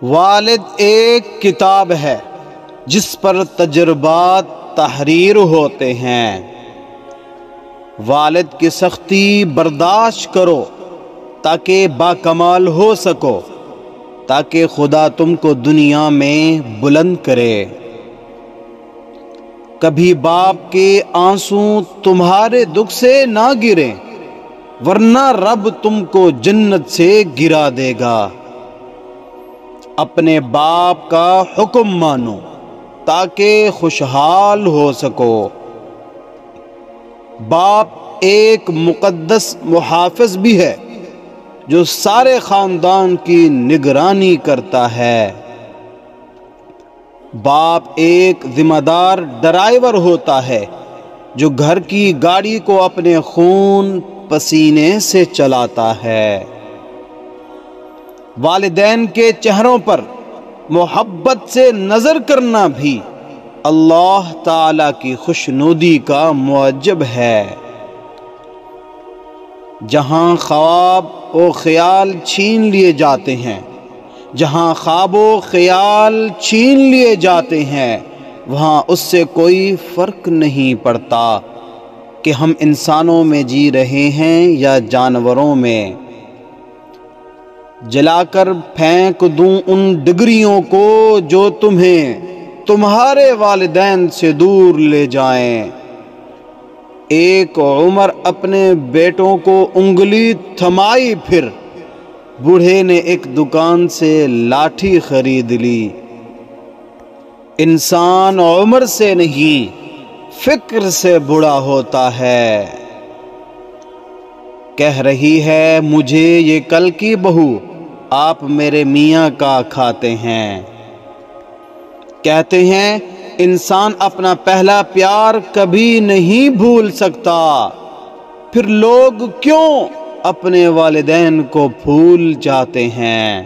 والد ایک کتاب ہے جس پر تجربات تحریر ہوتے ہیں۔ والد کی سختی برداشت کرو تاکہ باکمال ہو سکو، تاکہ خدا تم کو دنیا میں بلند کرے۔ کبھی باپ کے آنسو تمہارے دکھ سے نہ گریں، ورنہ رب تم کو جنت سے گرا دے گا۔ اپنے باپ کا حکم مانو تاکہ خوشحال ہو سکو۔ باپ ایک مقدس محافظ بھی ہے جو سارے خاندان کی نگرانی کرتا ہے۔ باپ ایک ذمہ دار ڈرائیور ہوتا ہے جو گھر کی گاڑی کو اپنے خون پسینے سے چلاتا ہے۔ والدین کے چہروں پر محبت سے نظر کرنا بھی اللہ تعالی کی خوشنودی کا موجب ہے۔ جہاں خواب و خیال چھین لیے جاتے ہیں، جہاں خواب و خیال چھین لیے جاتے ہیں، وہاں اس سے کوئی فرق نہیں پڑتا کہ ہم انسانوں میں جی رہے ہیں یا جانوروں میں۔ جلا کر پھینک دوں ان ڈگریوں کو جو تمہیں تمہارے والدین سے دور لے جائیں۔ ایک عمر اپنے بیٹوں کو انگلی تھمائی، پھر بوڑھے نے ایک دکان سے لاٹھی خرید لی۔ انسان عمر سے نہیں فکر سے بوڑھا ہوتا ہے۔ کہہ رہی ہے مجھے یہ کل کی بہو، آپ میرے میاں کا کھاتے ہیں۔ کہتے ہیں انسان اپنا پہلا پیار کبھی نہیں بھول سکتا، پھر لوگ کیوں اپنے والدین کو بھول جاتے ہیں؟